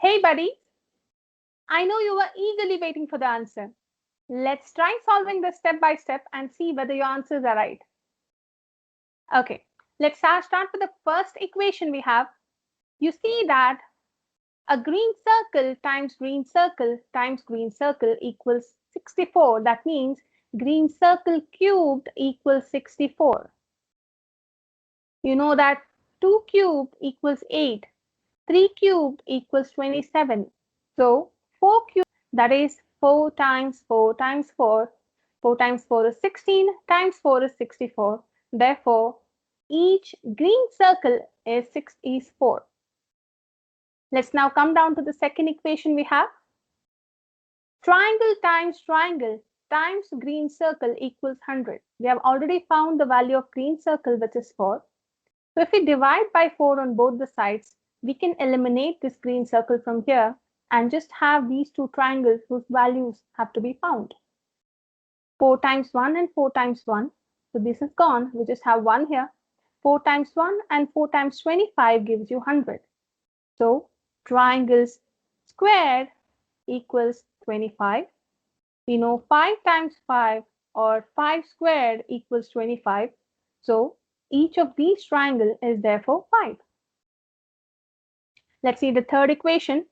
Hey buddy, I know you were eagerly waiting for the answer. Let's try solving this step by step and see whether your answers are right. Okay, let's start with the first equation we have. You see that a green circle times green circle times green circle equals 64. That means green circle cubed equals 64. You know that 2 cubed equals 8. 3 cubed equals 27. So 4 cubed, that is 4 times 4 times 4. 4 times 4 is 16, times 4 is 64. Therefore, each green circle is 4. Let's now come down to the second equation we have. Triangle times green circle equals 100. We have already found the value of green circle, which is 4. So if we divide by 4 on both the sides, we can eliminate this green circle from here and just have these two triangles whose values have to be found. 4 times 1 and 4 times 1. So this is gone. We just have 1 here. 4 times 1 and 4 times 25 gives you 100. So triangles squared equals 25. We know 5 times 5 or 5 squared equals 25. So each of these triangles is therefore 5. Let's see the third equation.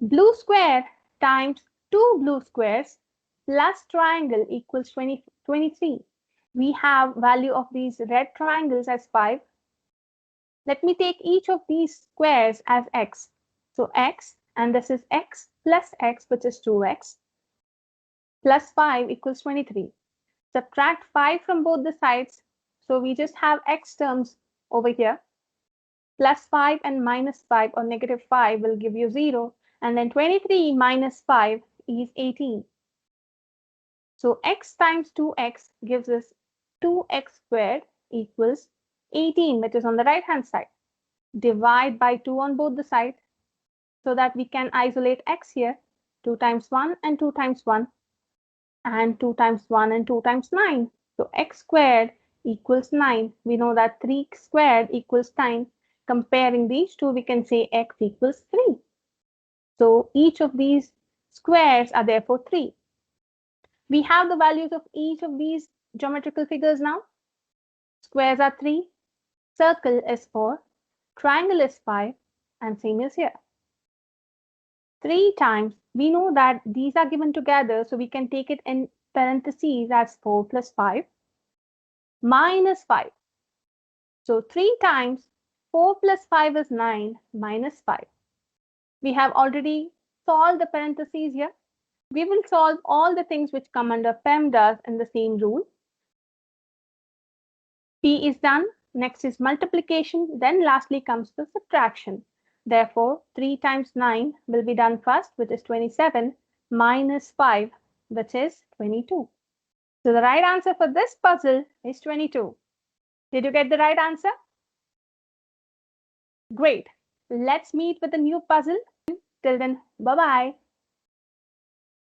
Blue square times 2 blue squares plus triangle equals 23. We have value of these red triangles as 5. Let me take each of these squares as x. So x, and this is x plus x, which is 2x, plus 5 equals 23. Subtract 5 from both the sides. So we just have x terms over here. Plus 5 and minus 5 or negative 5 will give you 0. And then 23 minus 5 is 18. So x times 2x gives us 2x squared equals 18, which is on the right hand side. Divide by 2 on both the sides so that we can isolate x here. 2 times 1 and 2 times 1 and 2 times 1 and 2 times 9. So x squared equals 9. We know that 3 squared equals 9. Comparing these two, we can say x equals 3. So each of these squares are therefore 3. We have the values of each of these geometrical figures now. Squares are 3, circle is 4, triangle is 5, and same is here. 3 times, we know that these are given together, so we can take it in parentheses as 4 plus 5 minus 5. So 3 times 4 plus 5 is 9 minus 5. We have already solved the parentheses here. We will solve all the things which come under PEMDAS in the same rule. P is done. Next is multiplication. Then lastly comes the subtraction. Therefore, 3 times 9 will be done first, which is 27, minus 5, which is 22. So the right answer for this puzzle is 22. Did you get the right answer? Great. Let's meet with a new puzzle. Till then, bye-bye.